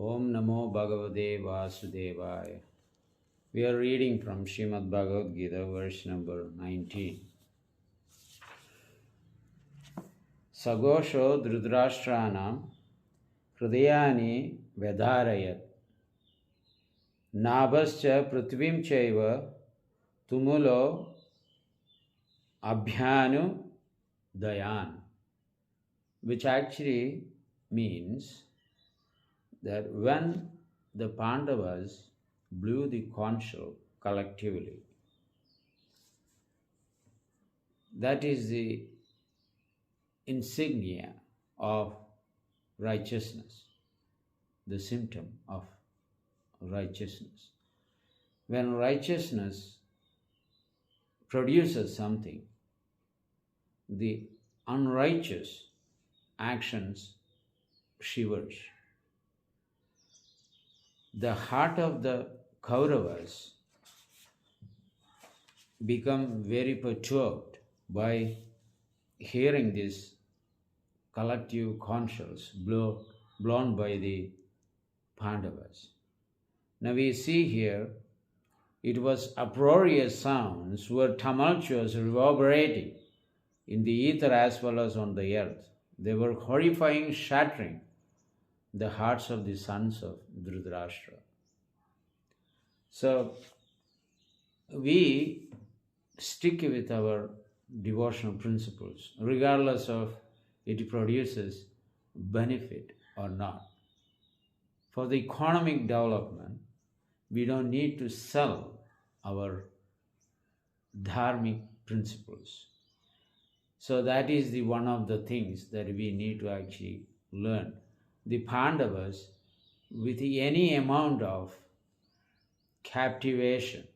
Om Namo Bhagavate Vasudevaya. We are reading from Srimad Bhagavad Gita, verse number 19. Sagosho Dhritarashtranam Hridayani Vedarayat Nabhascha Prithvim Chaiva Tumulo Abhyanu Dayan, which actually means that when the Pandavas blew the conch shell collectively, that is the insignia of righteousness, the symptom of righteousness. When righteousness produces something, the unrighteous actions shivers. The heart of the Kauravas become very perturbed by hearing these collective conch shells blown by the Pandavas. Now we see here, it was uproarious sounds were tumultuous, reverberating in the ether as well as on the earth. They were horrifying, shattering the hearts of the sons of Dhritarashtra. So we stick with our devotional principles, regardless of it produces benefit or not. For the economic development, we don't need to sell our dharmic principles. So that is the one of the things that we need to actually learn. The Pandavas, with any amount of captivation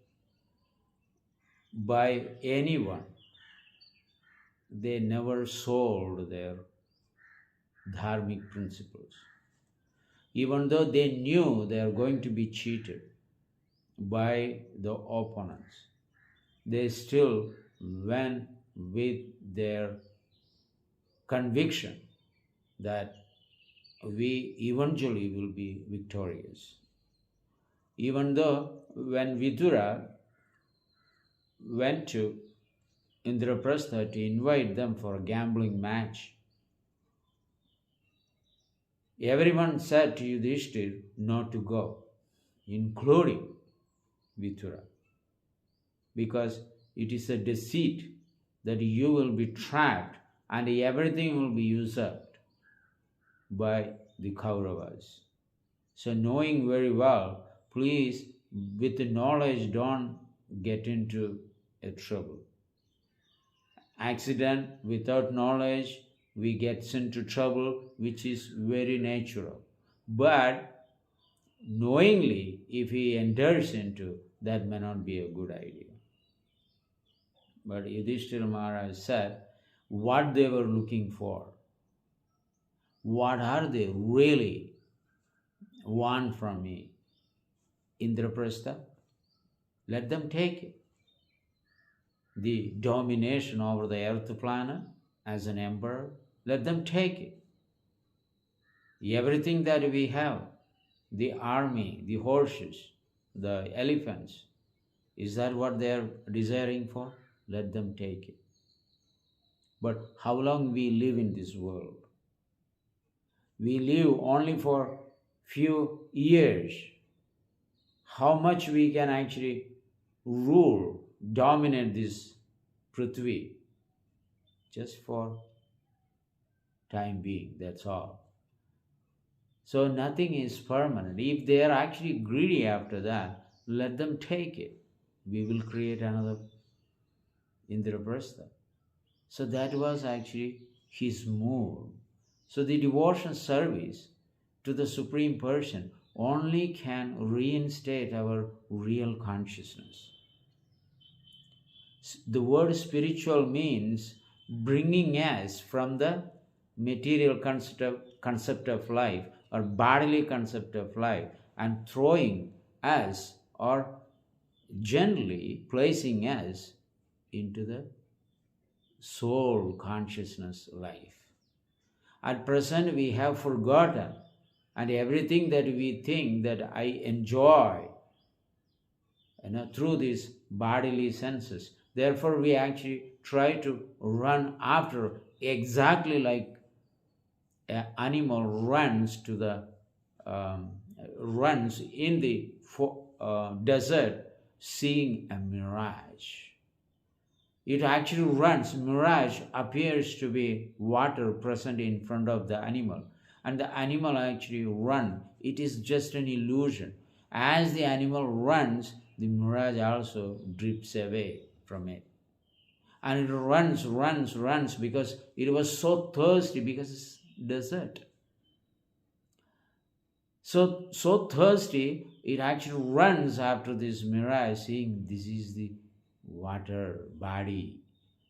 by anyone, they never sold their dharmic principles. Even though they knew they are going to be cheated by the opponents, they still went with their conviction that we eventually will be victorious. Even though when Vidura went to Indraprastha to invite them for a gambling match, everyone said to Yudhishthir not to go, including Vidura, because it is a deceit that you will be trapped and everything will be usurped by the Kauravas. So knowing very well, please, with the knowledge, don't get into a trouble. Accident without knowledge, we get into trouble, which is very natural. But knowingly, if he enters into, that may not be a good idea. But Yudhishthira Maharaj said what they were looking for. What are they really want from me? Indraprastha, let them take it. The domination over the earth planet as an emperor, let them take it. Everything that we have, the army, the horses, the elephants, is that what they are desiring for? Let them take it. But how long we live in this world? We live only for few years. How much we can actually rule, dominate this Prithvi? Just for time being, that's all. So nothing is permanent. If they are actually greedy after that, let them take it. We will create another Indraprastha. So that was actually his move. So the devotion service to the Supreme Person only can reinstate our real consciousness. The word spiritual means bringing us from the material concept of life or bodily concept of life and throwing us or gently placing us into the soul consciousness life. At present, we have forgotten And everything that we think that I enjoy, through these bodily senses. Therefore, we actually try to run after exactly like an animal runs to the um, runs in the desert, seeing a mirage. It actually runs. Mirage appears to be water present in front of the animal, and the animal actually run. It is just an illusion. As the animal runs, the mirage also drifts away from it, and it runs because it was so thirsty, because it's desert. So thirsty, it actually runs after this mirage, saying this is the water body.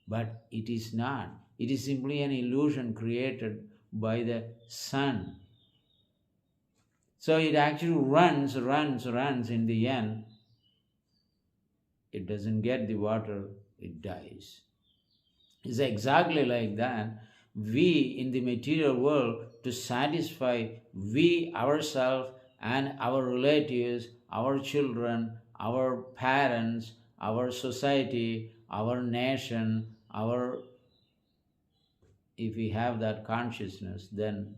But it is not. It is simply an illusion created by the sun. So it actually runs. In the end, it doesn't get the water, it dies. It's exactly like that. We in the material world, to satisfy we ourselves and our relatives, our children, our parents, our society, our nation, our, if we have that consciousness, then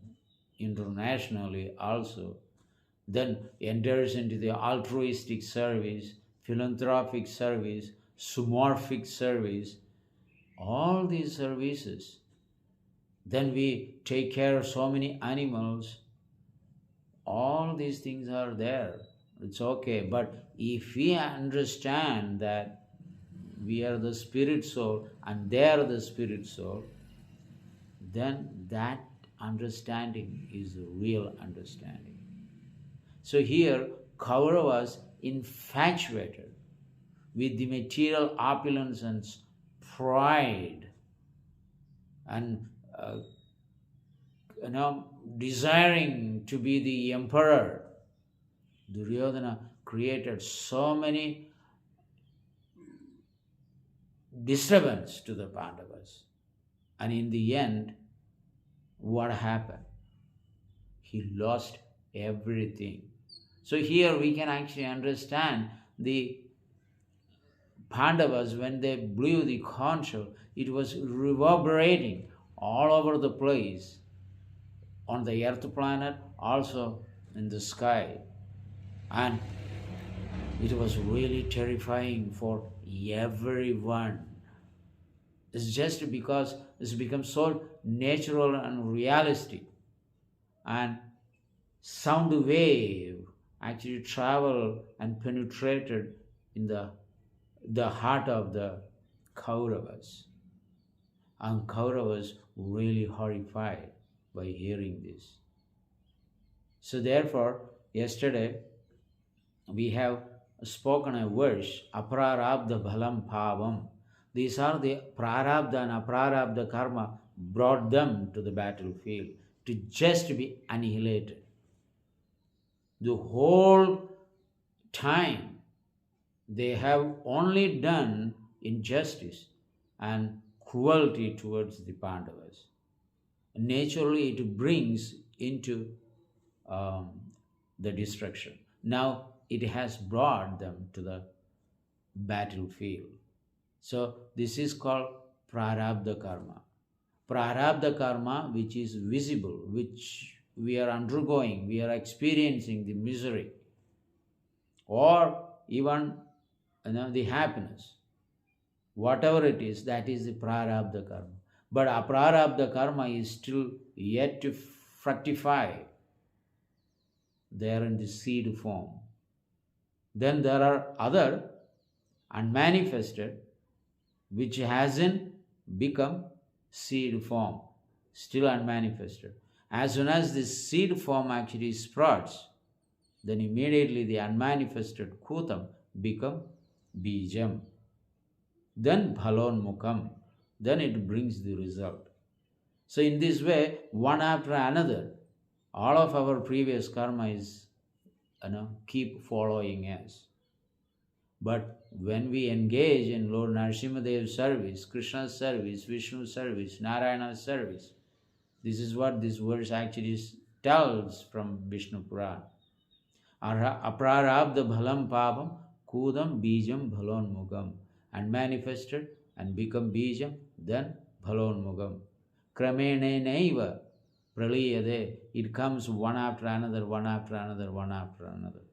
internationally also, then enters into the altruistic service, philanthropic service, sumorphic service, all these services. Then we take care of so many animals. All these things are there. It's okay. But if we understand that we are the spirit soul and they are the spirit soul, then that understanding is the real understanding. So here, Kaurava was infatuated with the material opulence and pride, and desiring to be the emperor. Duryodhana created so many disturbance to the Pandavas. And in the end, what happened? He lost everything. So here we can actually understand the Pandavas, when they blew the conch shell, it was reverberating all over the place, on the earth planet, also in the sky. And it was really terrifying for everyone. It's just because it's become so natural and realistic. And sound wave actually traveled and penetrated in the heart of the Kauravas. And Kauravas were really horrified by hearing this. So therefore, yesterday we have spoken a verse, aprarabdha bhalam bhavam. These are the prarabdha and aprarabdha karma brought them to the battlefield to just be annihilated. The whole time they have only done injustice and cruelty towards the Pandavas. Naturally, it brings into um, the destruction. Now it has brought them to the battlefield. So this is called prarabdha karma. Prarabdha karma, which is visible, which we are undergoing, we are experiencing the misery, or even the happiness. Whatever it is, that is the prarabdha karma. But aprarabdha karma is still yet to fructify. They are in the seed form. Then there are other unmanifested, which hasn't become seed form, still unmanifested. As soon as this seed form actually sprouts, then immediately the unmanifested kutam become bijam. Then bhalon mukam. Then it brings the result. So in this way, one after another, all of our previous karma is keep following us. But when we engage in Lord Narasimhadeva's service, Krishna's service, Vishnu's service, Narayana's service, this is what this verse actually tells from Vishnu Puran. Aprarabdha bhalam papam kudam bijam bhalonmugam, and manifested and become bijam, then bhalonmugam. Kramene naiva praliyade, it comes one after another, one after another, one after another.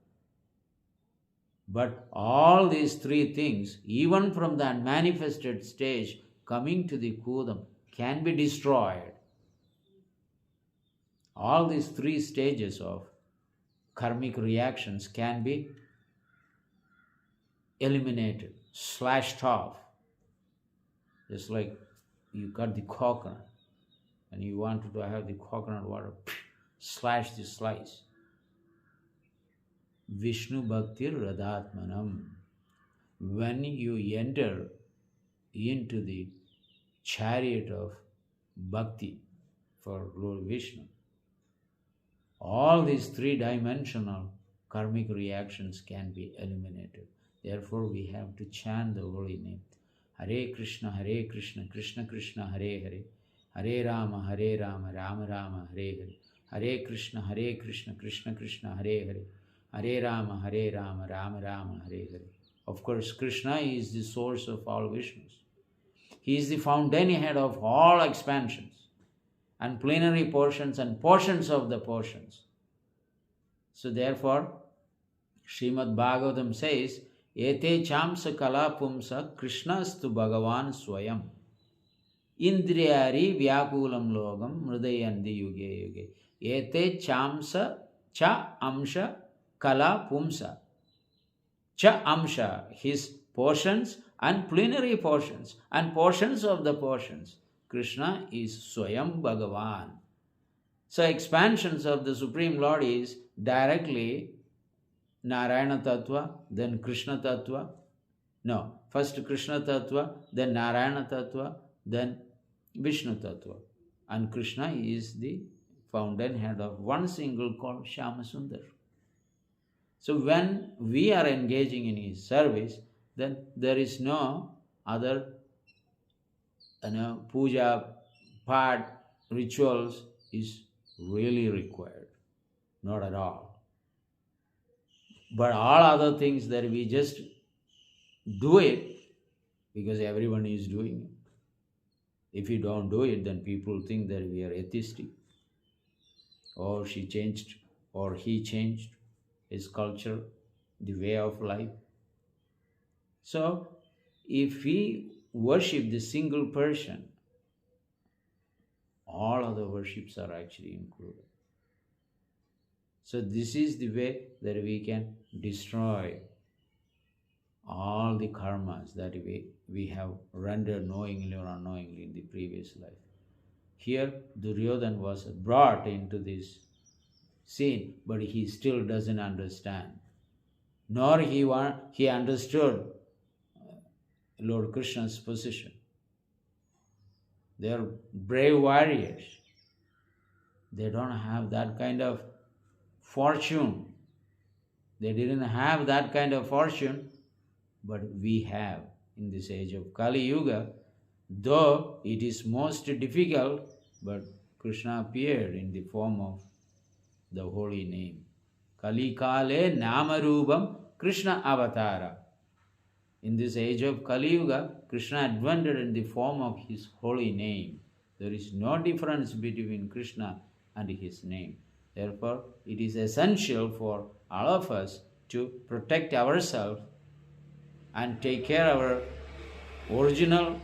But all these three things, even from the unmanifested stage, coming to the kudam, can be destroyed. All these three stages of karmic reactions can be eliminated, slashed off. Just like you cut the coconut and you wanted to have the coconut water, slash the slice. Vishnu Bhakti Radhatmanam. When you enter into the chariot of bhakti for Lord Vishnu, all these three-dimensional karmic reactions can be eliminated. Therefore, we have to chant the holy name. Hare Krishna, Krishna Krishna, Hare Hare, Hare Rama, Rama Rama, Hare Hare, Hare Krishna, Krishna Krishna, Hare Hare, Hare Rama, Rama Rama, Hare Hare. Of course, Krishna is the source of all Vishnus. He is the fountainhead of all expansions and plenary portions and portions of the portions. So therefore, Srimad Bhagavatam says, Ete chamsa kala pumsa krishnastu bhagavan swayam indriyari vyakulam logam mridayandi yuge yuge. Ete chamsa cha amsha kala pumsa. Cha amsha, his portions and plenary portions and portions of the portions. Krishna is Swayam Bhagavan. So expansions of the Supreme Lord is directly Narayana Tattva, then Krishna Tattva. No, first Krishna Tattva, then Narayana Tattva, then Vishnu Tattva. And Krishna is the fountainhead of one single called Shyamasundar. So when we are engaging in his service, then there is no other puja, part, rituals is really required. Not at all. But all other things that we just do it because everyone is doing it. If you don't do it, then people think that we are atheistic. Or she changed, or he changed his culture, the way of life. So, if we worship the single person, all other worships are actually included. So this is the way that we can destroy all the karmas that we have rendered knowingly or unknowingly in the previous life. Here, Duryodhana was brought into this scene, but he still doesn't understand. Nor he understood Lord Krishna's position. They are brave warriors. They don't have that kind of fortune. They didn't have that kind of fortune, but we have in this age of Kali Yuga. Though it is most difficult, but Krishna appeared in the form of the holy name. Kali Kale Namarubam Krishna Avatara. In this age of Kali Yuga, Krishna advented in the form of his holy name. There is no difference between Krishna and his name. Therefore, it is essential for all of us to protect ourselves and take care of our original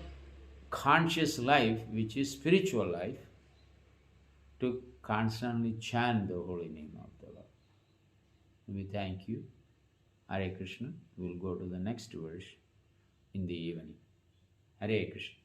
conscious life, which is spiritual life, to constantly chant the holy name of the Lord. We thank you. Hare Krishna. We will go to the next verse in the evening. Hare Krishna.